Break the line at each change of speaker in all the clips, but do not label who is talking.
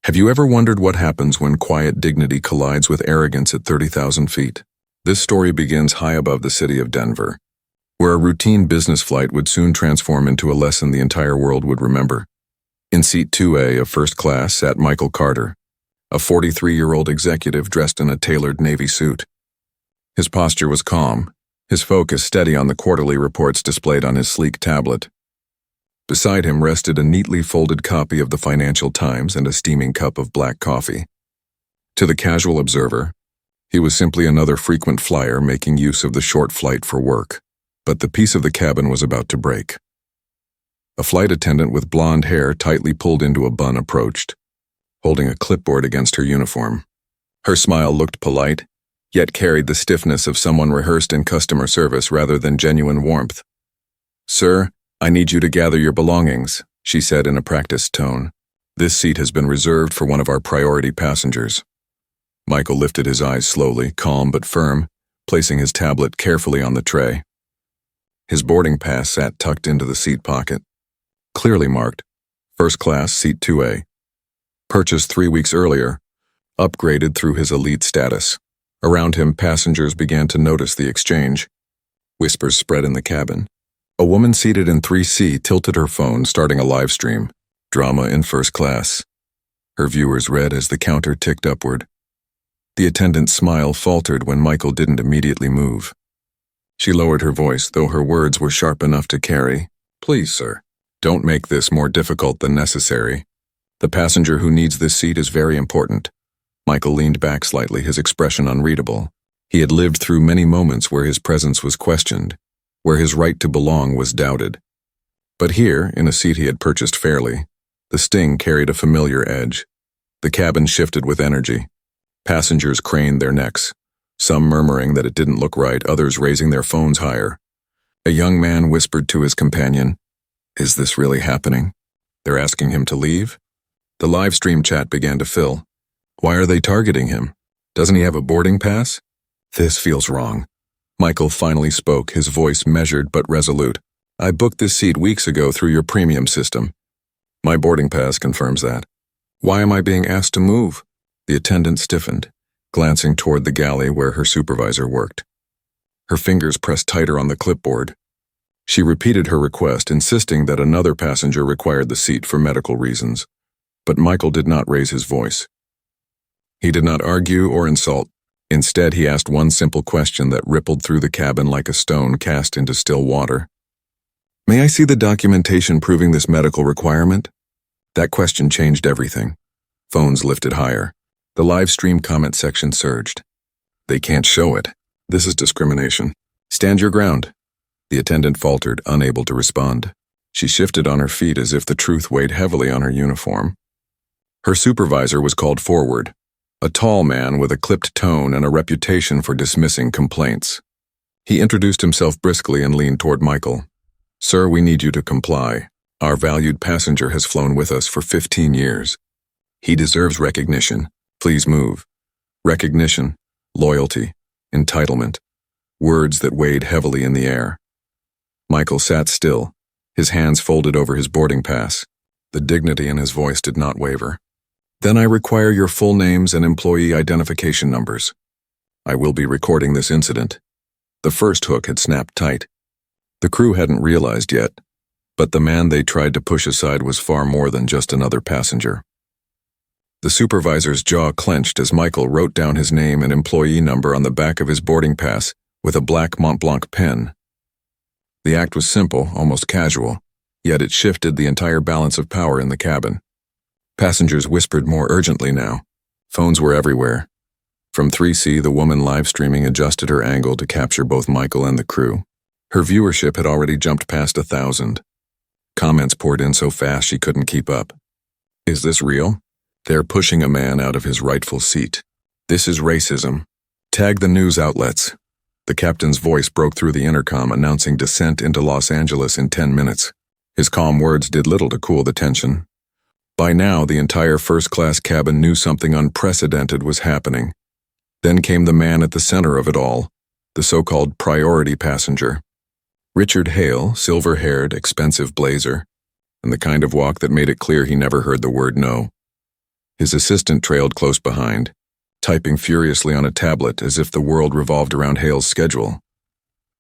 Have you ever wondered what happens when quiet dignity collides with arrogance at 30,000 feet? This story begins high above the city of Denver, where a routine business flight would soon transform into a lesson the entire world would remember. In seat 2A of first class sat Michael Carter, a 43-year-old executive dressed in a tailored Navy suit. His posture was calm, his focus steady on the quarterly reports displayed on his sleek tablet. Beside him rested a neatly folded copy of the Financial Times and a steaming cup of black coffee. To the casual observer, he was simply another frequent flyer making use of the short flight for work. But the peace of the cabin was about to break. A flight attendant with blonde hair tightly pulled into a bun approached, holding a clipboard against her uniform. Her smile looked polite, yet carried the stiffness of someone rehearsed in customer service rather than genuine warmth. "Sir, I need you to gather your belongings," she said in a practiced tone. "This seat has been reserved for one of our priority passengers." Michael lifted his eyes slowly, calm but firm, placing his tablet carefully on the tray. His boarding pass sat tucked into the seat pocket, clearly marked, First Class, Seat 2A. Purchased 3 weeks earlier, upgraded through his elite status. Around him, passengers began to notice the exchange. Whispers spread in the cabin. A woman seated in 3C tilted her phone, starting a live stream. Drama in first class. Her viewers read as the counter ticked upward. The attendant's smile faltered when Michael didn't immediately move. She lowered her voice, though her words were sharp enough to carry. "Please, sir, don't make this more difficult than necessary. The passenger who needs this seat is very important." Michael leaned back slightly, his expression unreadable. He had lived through many moments where his presence was questioned, where his right to belong was doubted. But here, in a seat he had purchased fairly, the sting carried a familiar edge. The cabin shifted with energy. Passengers craned their necks, some murmuring that it didn't look right, others raising their phones higher. A young man whispered to his companion, "Is this really happening? They're asking him to leave?" The live stream chat began to fill. "Why are they targeting him? Doesn't he have a boarding pass? This feels wrong." Michael finally spoke, his voice measured but resolute. "I booked this seat weeks ago through your premium system. My boarding pass confirms that. Why am I being asked to move?" The attendant stiffened, glancing toward the galley where her supervisor worked. Her fingers pressed tighter on the clipboard. She repeated her request, insisting that another passenger required the seat for medical reasons. But Michael did not raise his voice. He did not argue or insult. Instead, he asked one simple question that rippled through the cabin like a stone cast into still water. "May I see the documentation proving this medical requirement?" That question changed everything. Phones lifted higher. The live stream comment section surged. "They can't show it. This is discrimination. Stand your ground." The attendant faltered, unable to respond. She shifted on her feet as if the truth weighed heavily on her uniform. Her supervisor was called forward, a tall man with a clipped tone and a reputation for dismissing complaints. He introduced himself briskly and leaned toward Michael. "Sir, we need you to comply. Our valued passenger has flown with us for 15 years. He deserves recognition. Please move." Recognition, loyalty, entitlement, words that weighed heavily in the air. Michael sat still, his hands folded over his boarding pass. The dignity in his voice did not waver. "Then I require your full names and employee identification numbers. I will be recording this incident." The first hook had snapped tight. The crew hadn't realized yet, but the man they tried to push aside was far more than just another passenger. The supervisor's jaw clenched as Michael wrote down his name and employee number on the back of his boarding pass with a black Montblanc pen. The act was simple, almost casual, yet it shifted the entire balance of power in the cabin. Passengers whispered more urgently now. Phones were everywhere. From 3C, the woman live streaming adjusted her angle to capture both Michael and the crew. Her viewership had already jumped past 1,000. Comments poured in so fast she couldn't keep up. "Is this real? They're pushing a man out of his rightful seat. This is racism. Tag the news outlets." The captain's voice broke through the intercom, announcing descent into Los Angeles in 10 minutes. His calm words did little to cool the tension. By now, the entire first-class cabin knew something unprecedented was happening. Then came the man at the center of it all, the so-called priority passenger. Richard Hale, silver-haired, expensive blazer, and the kind of walk that made it clear he never heard the word no. His assistant trailed close behind, typing furiously on a tablet as if the world revolved around Hale's schedule.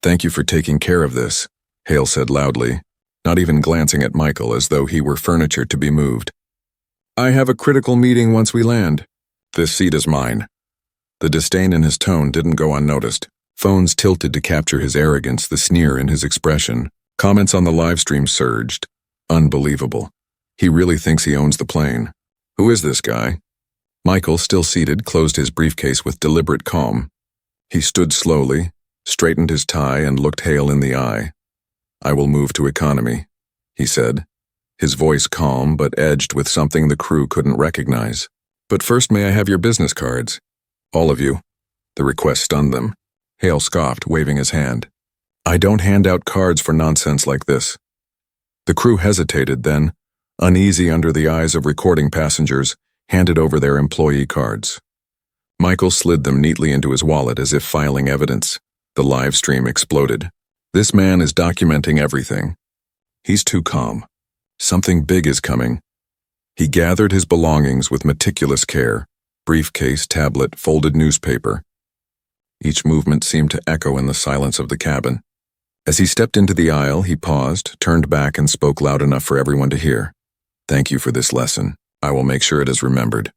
"Thank you for taking care of this," Hale said loudly, not even glancing at Michael as though he were furniture to be moved. "I have a critical meeting once we land. This seat is mine." The disdain in his tone didn't go unnoticed. Phones tilted to capture his arrogance, the sneer in his expression. Comments on the livestream surged. "Unbelievable. He really thinks he owns the plane. Who is this guy?" Michael, still seated, closed his briefcase with deliberate calm. He stood slowly, straightened his tie, and looked Hale in the eye. "I will move to economy," he said, his voice calm but edged with something the crew couldn't recognize. "But first, may I have your business cards? All of you." The request stunned them. Hale scoffed, waving his hand. "I don't hand out cards for nonsense like this." The crew hesitated, then, uneasy under the eyes of recording passengers, handed over their employee cards. Michael slid them neatly into his wallet as if filing evidence. The live stream exploded. "This man is documenting everything. He's too calm. Something big is coming." He gathered his belongings with meticulous care: briefcase, tablet, folded newspaper. Each movement seemed to echo in the silence of the cabin. As he stepped into the aisle, he paused, turned back, and spoke loud enough for everyone to hear. "Thank you for this lesson. I will make sure it is remembered."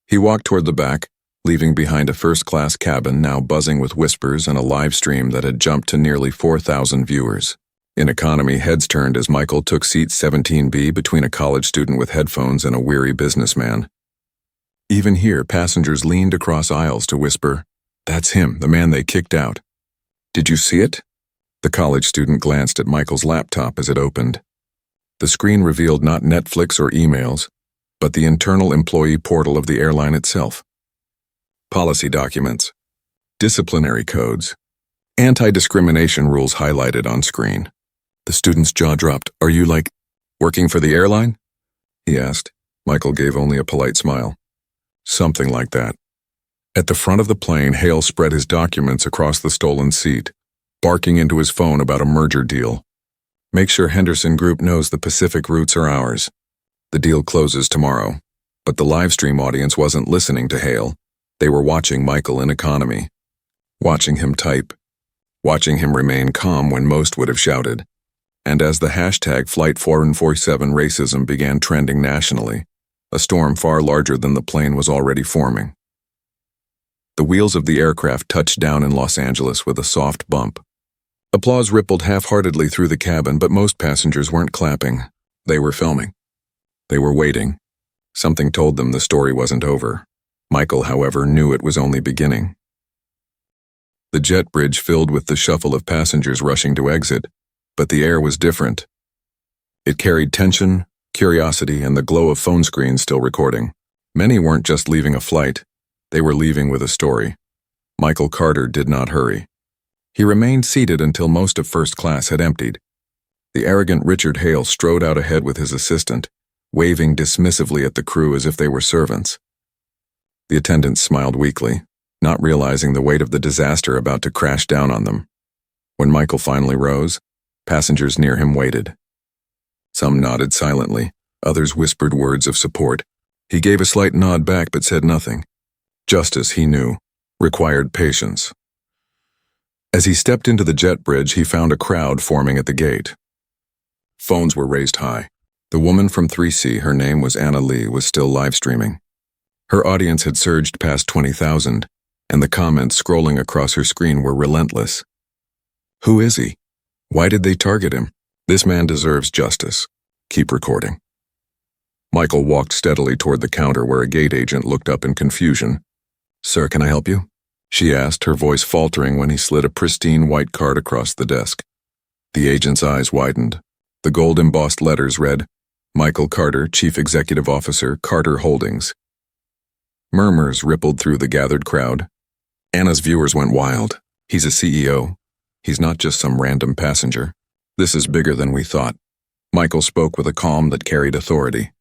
He walked toward the back, leaving behind a first-class cabin now buzzing with whispers and a live stream that had jumped to nearly 4,000 viewers. In economy, heads turned as Michael took seat 17B between a college student with headphones and a weary businessman. Even here, passengers leaned across aisles to whisper, "That's him, the man they kicked out." "Did you see it?" The college student glanced at Michael's laptop as it opened. The screen revealed not Netflix or emails, but the internal employee portal of the airline itself. Policy documents, disciplinary codes, anti-discrimination rules highlighted on screen. The student's jaw dropped. "Are you, working for the airline?" he asked. Michael gave only a polite smile. "Something like that." At the front of the plane, Hale spread his documents across the stolen seat, barking into his phone about a merger deal. "Make sure Henderson Group knows the Pacific routes are ours. The deal closes tomorrow." But the livestream audience wasn't listening to Hale. They were watching Michael in economy. Watching him type. Watching him remain calm when most would have shouted. And as the hashtag Flight 447 racism began trending nationally, a storm far larger than the plane was already forming. The wheels of the aircraft touched down in Los Angeles with a soft bump. Applause rippled half-heartedly through the cabin, but most passengers weren't clapping. They were filming. They were waiting. Something told them the story wasn't over. Michael, however, knew it was only beginning. The jet bridge filled with the shuffle of passengers rushing to exit, but the air was different. It carried tension, curiosity, and the glow of phone screens still recording. Many weren't just leaving a flight. They were leaving with a story. Michael Carter did not hurry. He remained seated until most of first class had emptied. The arrogant Richard Hale strode out ahead with his assistant, waving dismissively at the crew as if they were servants. The attendants smiled weakly, not realizing the weight of the disaster about to crash down on them. When Michael finally rose, passengers near him waited. Some nodded silently, others whispered words of support. He gave a slight nod back but said nothing. Justice, he knew, required patience. As he stepped into the jet bridge, he found a crowd forming at the gate. Phones were raised high. The woman from 3C, her name was Anna Lee, was still live streaming. Her audience had surged past 20,000, and the comments scrolling across her screen were relentless. Who is he? Why did they target him? This man deserves justice. Keep recording. Michael walked steadily toward the counter where a gate agent looked up in confusion. Sir, can I help you? She asked, her voice faltering when he slid a pristine white card across the desk. The agent's eyes widened. The gold-embossed letters read, Michael Carter, Chief Executive Officer, Carter Holdings. Murmurs rippled through the gathered crowd. Anna's viewers went wild. He's a CEO. He's not just some random passenger. This is bigger than we thought. Michael spoke with a calm that carried authority.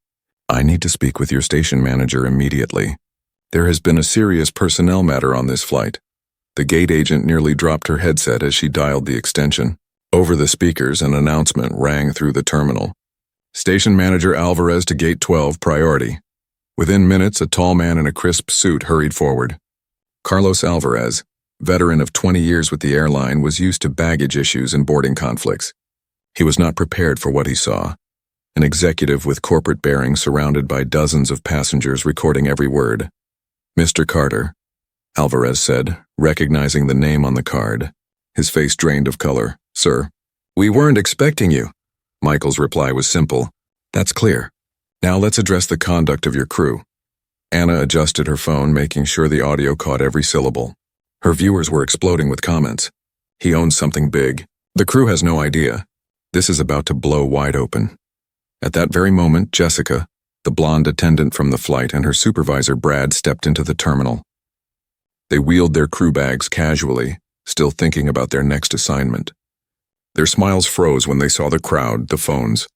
I need to speak with your station manager immediately. There has been a serious personnel matter on this flight. The gate agent nearly dropped her headset as she dialed the extension. Over the speakers, an announcement rang through the terminal. Station Manager Alvarez to Gate 12, priority. Within minutes, a tall man in a crisp suit hurried forward. Carlos Alvarez, veteran of 20 years with the airline, was used to baggage issues and boarding conflicts. He was not prepared for what he saw. An executive with corporate bearing surrounded by dozens of passengers recording every word. "Mr. Carter," Alvarez said, recognizing the name on the card. His face drained of color. "Sir." "We weren't expecting you." Michael's reply was simple. "That's clear. Now let's address the conduct of your crew." Anna adjusted her phone, making sure the audio caught every syllable. Her viewers were exploding with comments. "He owns something big. The crew has no idea. This is about to blow wide open." At that very moment, Jessica, the blonde attendant from the flight, and her supervisor Brad stepped into the terminal. They wheeled their crew bags casually, still thinking about their next assignment. Their smiles froze when they saw the crowd, the phones,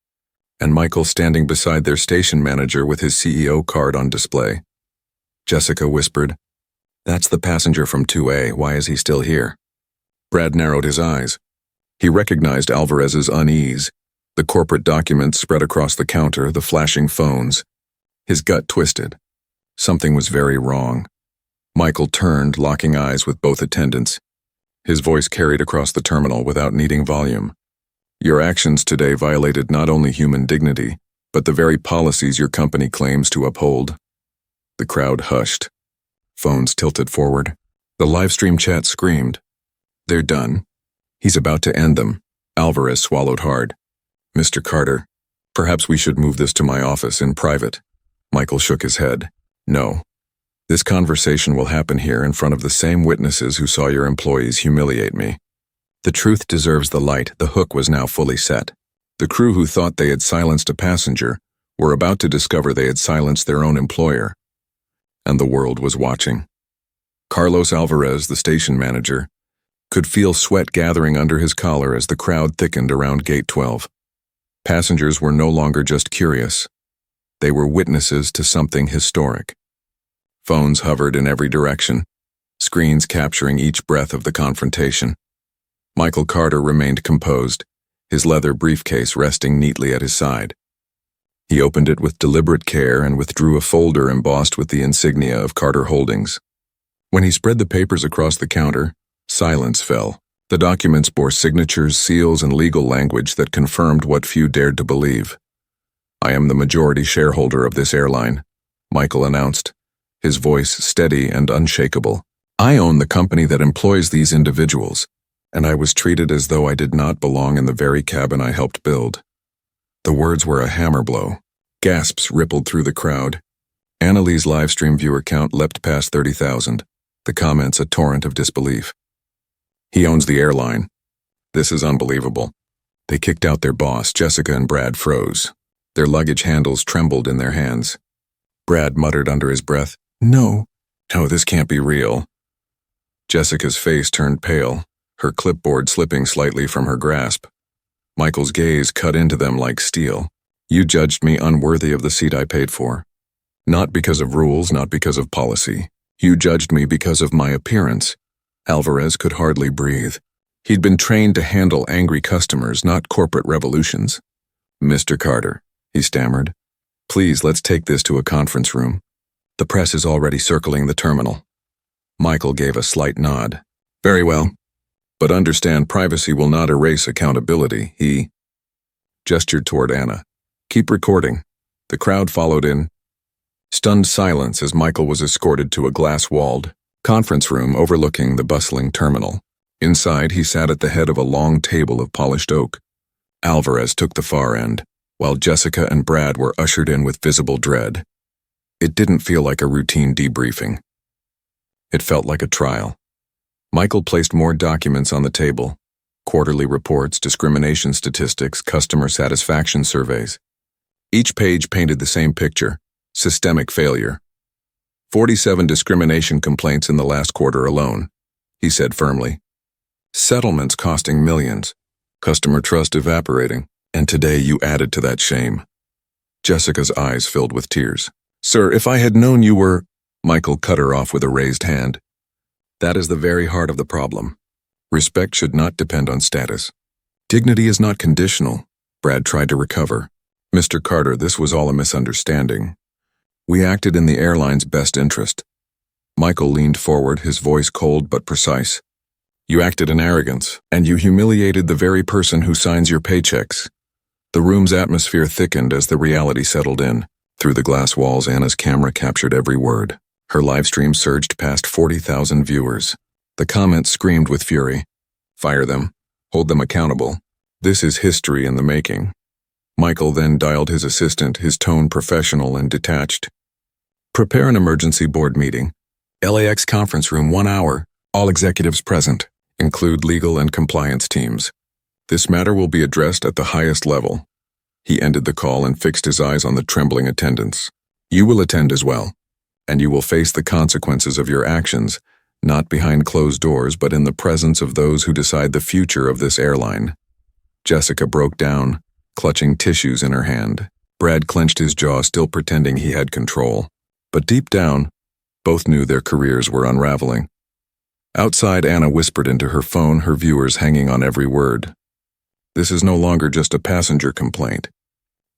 and Michael standing beside their station manager with his CEO card on display. Jessica whispered, "That's the passenger from 2A. Why is he still here?" Brad narrowed his eyes. He recognized Alvarez's unease, the corporate documents spread across the counter, the flashing phones. His gut twisted. Something was very wrong. Michael turned, locking eyes with both attendants. His voice carried across the terminal without needing volume. "Your actions today violated not only human dignity, but the very policies your company claims to uphold." The crowd hushed. Phones tilted forward. The livestream chat screamed. "They're done. He's about to end them." Alvarez swallowed hard. "Mr. Carter, perhaps we should move this to my office in private." Michael shook his head. "No. This conversation will happen here in front of the same witnesses who saw your employees humiliate me." The truth deserves the light. The hook was now fully set. The crew who thought they had silenced a passenger were about to discover they had silenced their own employer. And the world was watching. Carlos Alvarez, the station manager, could feel sweat gathering under his collar as the crowd thickened around Gate 12. Passengers were no longer just curious. They were witnesses to something historic. Phones hovered in every direction, screens capturing each breath of the confrontation. Michael Carter remained composed, his leather briefcase resting neatly at his side. He opened it with deliberate care and withdrew a folder embossed with the insignia of Carter Holdings. When he spread the papers across the counter, silence fell. The documents bore signatures, seals, and legal language that confirmed what few dared to believe. "I am the majority shareholder of this airline," Michael announced, his voice steady and unshakable. "I own the company that employs these individuals, and I was treated as though I did not belong in the very cabin I helped build." The words were a hammer blow. Gasps rippled through the crowd. Annalee's livestream viewer count leapt past 30,000, the comments a torrent of disbelief. "He owns the airline. This is unbelievable." They kicked out their boss. Jessica and Brad froze. Their luggage handles trembled in their hands. Brad muttered under his breath, No, this can't be real." Jessica's face turned pale, her clipboard slipping slightly from her grasp. Michael's gaze cut into them like steel. "You judged me unworthy of the seat I paid for. Not because of rules, not because of policy. You judged me because of my appearance." Alvarez could hardly breathe. He'd been trained to handle angry customers, not corporate revolutions. "Mr. Carter," he stammered, "please let's take this to a conference room. The press is already circling the terminal." Michael gave a slight nod. "Very well. But understand, privacy will not erase accountability." He gestured toward Anna. "Keep recording." The crowd followed in stunned silence as Michael was escorted to a glass-walled conference room overlooking the bustling terminal. Inside, he sat at the head of a long table of polished oak. Alvarez took the far end, while Jessica and Brad were ushered in with visible dread. It didn't feel like a routine debriefing. It felt like a trial. Michael placed more documents on the table: quarterly reports, discrimination statistics, customer satisfaction surveys. Each page painted the same picture: systemic failure. 47 discrimination complaints in the last quarter alone, he said firmly. Settlements costing millions, customer trust evaporating, and today you added to that shame. Jessica's eyes filled with tears. "Sir, if I had known you were—" Michael cut her off with a raised hand. "That is the very heart of the problem. Respect should not depend on status. Dignity is not conditional." Brad tried to recover. "Mr. Carter, this was all a misunderstanding. We acted in the airline's best interest. Michael leaned forward, his voice cold but precise. You acted in arrogance, and you humiliated the very person who signs your paychecks. The room's atmosphere thickened as the reality settled in. Through the glass walls, Anna's camera captured every word. Her livestream surged past 40,000 viewers. The comments screamed with fury. Fire them. Hold them accountable. This is history in the making. Michael then dialed his assistant, his tone professional and detached. Prepare an emergency board meeting. LAX conference room, 1 hour. All executives present. Include legal and compliance teams. This matter will be addressed at the highest level. He ended the call and fixed his eyes on the trembling attendants. You will attend as well, and you will face the consequences of your actions, not behind closed doors, but in the presence of those who decide the future of this airline. Jessica broke down, clutching tissues in her hand. Brad clenched his jaw, still pretending he had control. But deep down, both knew their careers were unraveling. Outside, Anna whispered into her phone, her viewers hanging on every word. This is no longer just a passenger complaint.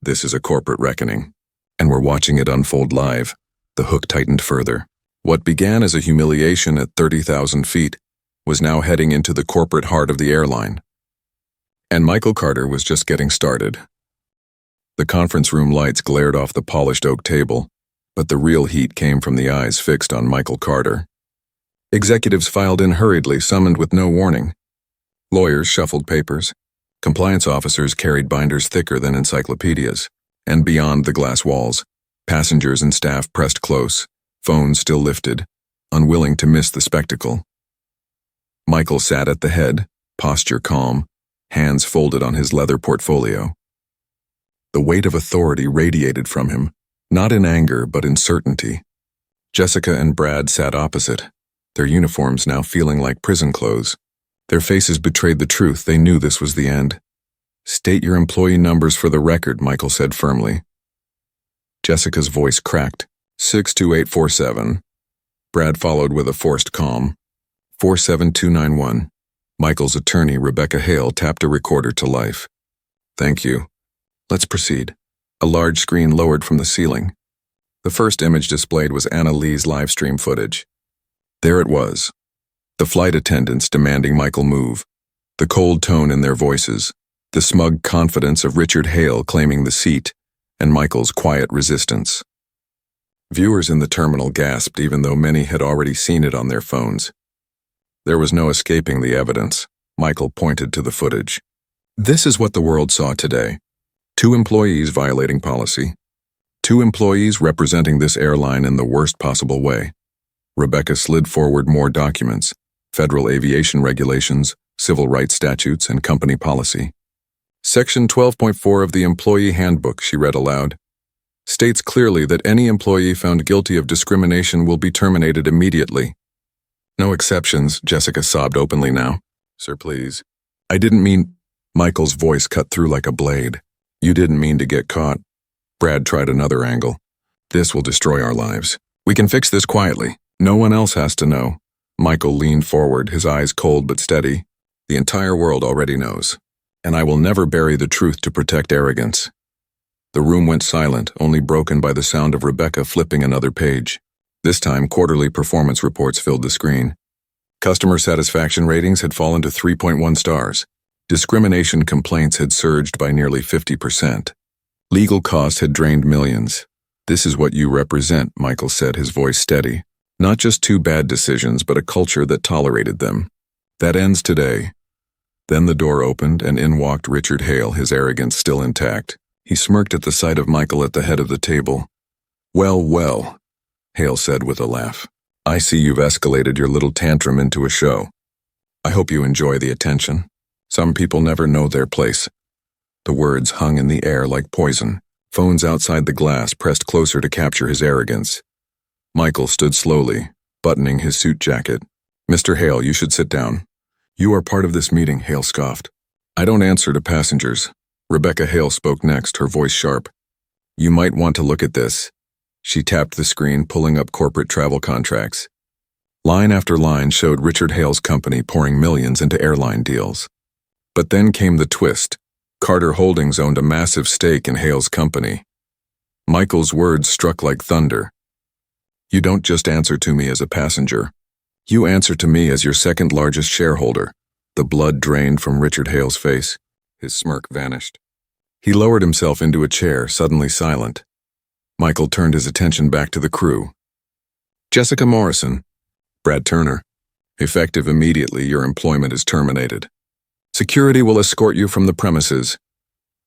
This is a corporate reckoning, and we're watching it unfold live. The hook tightened further. What began as a humiliation at 30,000 feet was now heading into the corporate heart of the airline. And Michael Carter was just getting started. The conference room lights glared off the polished oak table, but the real heat came from the eyes fixed on Michael Carter. Executives filed in hurriedly, summoned with no warning. Lawyers shuffled papers. Compliance officers carried binders thicker than encyclopedias. And beyond the glass walls, passengers and staff pressed close, phones still lifted, unwilling to miss the spectacle. Michael sat at the head, posture calm, hands folded on his leather portfolio. The weight of authority radiated from him, not in anger but in certainty. Jessica and Brad sat opposite, their uniforms now feeling like prison clothes. Their faces betrayed the truth. They knew this was the end. State your employee numbers for the record, Michael said firmly. Jessica's voice cracked. 62847. Brad followed with a forced calm. 47291. Michael's attorney, Rebecca Hale, tapped a recorder to life. Thank you. Let's proceed. A large screen lowered from the ceiling. The first image displayed was Anna Lee's live stream footage. There it was. The flight attendants demanding Michael move. The cold tone in their voices. The smug confidence of Richard Hale claiming the seat, and Michael's quiet resistance. Viewers in the terminal gasped, even though many had already seen it on their phones. There was no escaping the evidence. Michael pointed to the footage. This is what the world saw today. 2 employees violating policy. 2 employees representing this airline in the worst possible way. Rebecca slid forward more documents. Federal aviation regulations, civil rights statutes, and company policy. Section 12.4 of the Employee Handbook, she read aloud, states clearly that any employee found guilty of discrimination will be terminated immediately. No exceptions, Jessica sobbed openly now. Sir, please. I didn't mean... Michael's voice cut through like a blade. You didn't mean to get caught. Brad tried another angle. This will destroy our lives. We can fix this quietly. No one else has to know. Michael leaned forward, his eyes cold but steady. The entire world already knows. And I will never bury the truth to protect arrogance. The room went silent, only broken by the sound of Rebecca flipping another page. This time, quarterly performance reports filled the screen. Customer satisfaction ratings had fallen to 3.1 stars. Discrimination complaints had surged by nearly 50%. Legal costs had drained millions. This is what you represent, Michael said, his voice steady. Not just 2 bad decisions, but a culture that tolerated them. That ends today. Then the door opened, and in walked Richard Hale, his arrogance still intact. He smirked at the sight of Michael at the head of the table. Well, well, Hale said with a laugh. I see you've escalated your little tantrum into a show. I hope you enjoy the attention. Some people never know their place. The words hung in the air like poison. Phones outside the glass pressed closer to capture his arrogance. Michael stood slowly, buttoning his suit jacket. Mr. Hale, you should sit down. You are part of this meeting, Hale scoffed. I don't answer to passengers. Rebecca Hale spoke next, her voice sharp. You might want to look at this. She tapped the screen, pulling up corporate travel contracts. Line after line showed Richard Hale's company pouring millions into airline deals. But then came the twist. Carter Holdings owned a massive stake in Hale's company. Michael's words struck like thunder. You don't just answer to me as a passenger. You answer to me as your second largest shareholder. The blood drained from Richard Hale's face. His smirk vanished. He lowered himself into a chair, suddenly silent. Michael turned his attention back to the crew. Jessica Morrison. Brad Turner. Effective immediately, your employment is terminated. Security will escort you from the premises.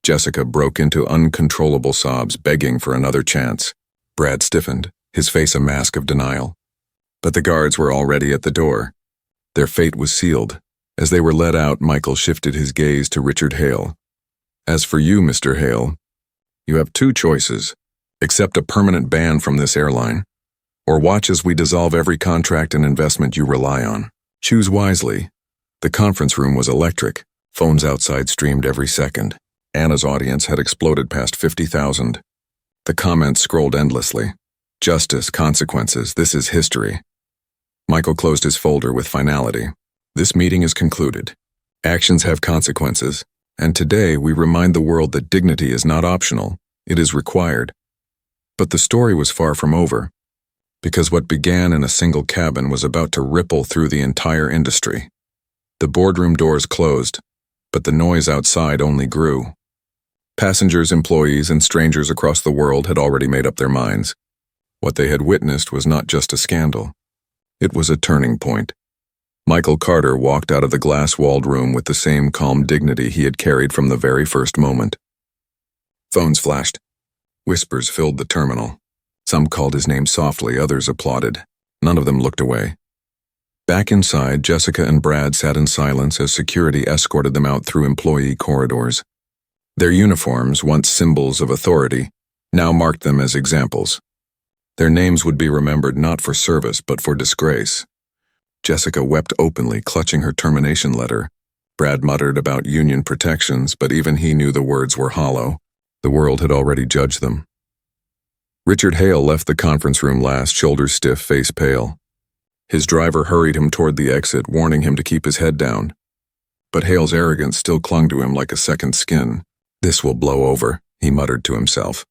Jessica broke into uncontrollable sobs, begging for another chance. Brad stiffened, his face a mask of denial. But the guards were already at the door. Their fate was sealed. As they were led out, Michael shifted his gaze to Richard Hale. As for you, Mr. Hale, you have two choices. Accept a permanent ban from this airline, or watch as we dissolve every contract and investment you rely on. Choose wisely. The conference room was electric. Phones outside streamed every second. Anna's audience had exploded past 50,000. The comments scrolled endlessly. Justice, consequences, this is history. Michael closed his folder with finality. This meeting is concluded. Actions have consequences, and today we remind the world that dignity is not optional, it is required. But the story was far from over, because what began in a single cabin was about to ripple through the entire industry. The boardroom doors closed, but the noise outside only grew. Passengers, employees, and strangers across the world had already made up their minds. What they had witnessed was not just a scandal. It was a turning point. Michael Carter walked out of the glass-walled room with the same calm dignity he had carried from the very first moment. Phones flashed. Whispers filled the terminal. Some called his name softly, others applauded. None of them looked away. Back inside, Jessica and Brad sat in silence as security escorted them out through employee corridors. Their uniforms, once symbols of authority, now marked them as examples. Their names would be remembered not for service but for disgrace. Jessica wept openly, clutching her termination letter. Brad muttered about union protections, but even he knew the words were hollow. The world had already judged them. Richard Hale left the conference room last, shoulders stiff, face pale. His driver hurried him toward the exit, warning him to keep his head down. But Hale's arrogance still clung to him like a second skin. This will blow over, he muttered to himself.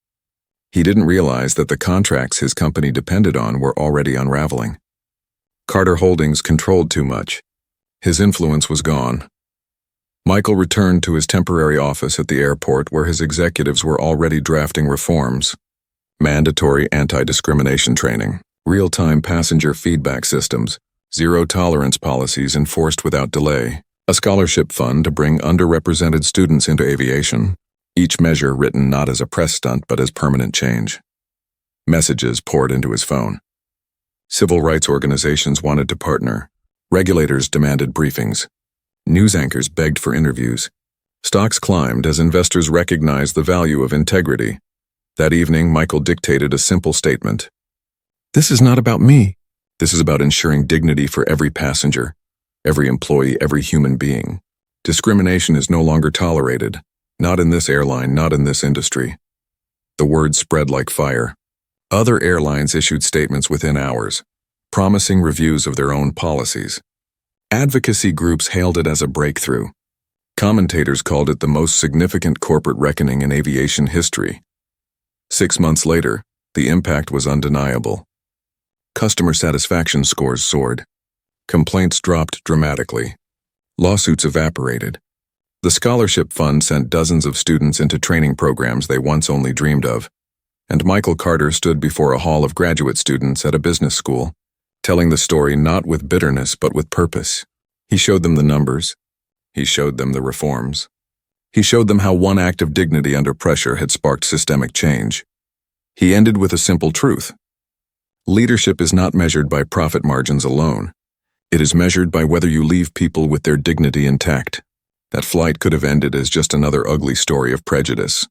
He didn't realize that the contracts his company depended on were already unraveling. Carter Holdings controlled too much. His influence was gone. Michael returned to his temporary office at the airport where his executives were already drafting reforms. Mandatory anti-discrimination training, real-time passenger feedback systems, zero-tolerance policies enforced without delay, a scholarship fund to bring underrepresented students into aviation, each measure written not as a press stunt but as permanent change. Messages poured into his phone. Civil rights organizations wanted to partner. Regulators demanded briefings. News anchors begged for interviews. Stocks climbed as investors recognized the value of integrity. That evening, Michael dictated a simple statement. This is not about me. This is about ensuring dignity for every passenger, every employee, every human being. Discrimination is no longer tolerated. Not in this airline, not in this industry. The word spread like fire. Other airlines issued statements within hours, promising reviews of their own policies. Advocacy groups hailed it as a breakthrough. Commentators called it the most significant corporate reckoning in aviation history. 6 months later, the impact was undeniable. Customer satisfaction scores soared. Complaints dropped dramatically. Lawsuits evaporated. The scholarship fund sent dozens of students into training programs they once only dreamed of. And Michael Carter stood before a hall of graduate students at a business school, telling the story not with bitterness but with purpose. He showed them the numbers. He showed them the reforms. He showed them how one act of dignity under pressure had sparked systemic change. He ended with a simple truth. Leadership is not measured by profit margins alone. It is measured by whether you leave people with their dignity intact. That flight could have ended as just another ugly story of prejudice.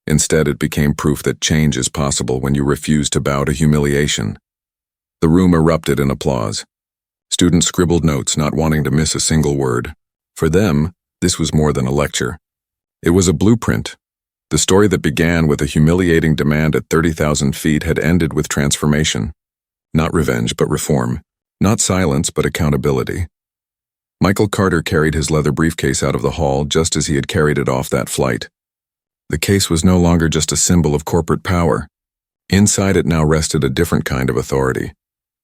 Instead, it became proof that change is possible when you refuse to bow to humiliation. The room erupted in applause. Students scribbled notes, not wanting to miss a single word. For them, this was more than a lecture. It was a blueprint. The story that began with a humiliating demand at 30,000 feet had ended with transformation. Not revenge, but reform. Not silence, but accountability. Michael Carter carried his leather briefcase out of the hall just as he had carried it off that flight. The case was no longer just a symbol of corporate power. Inside it now rested a different kind of authority.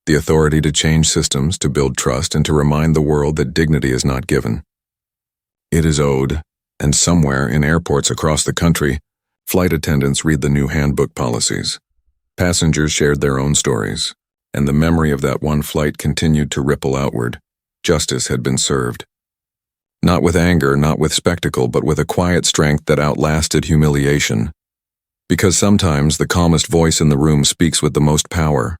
The authority to change systems, to build trust, and to remind the world that dignity is not given. It is owed, and somewhere in airports across the country, flight attendants read the new handbook policies. Passengers shared their own stories, and the memory of that one flight continued to ripple outward. Justice had been served. Not with anger, not with spectacle, but with a quiet strength that outlasted humiliation. Because sometimes the calmest voice in the room speaks with the most power.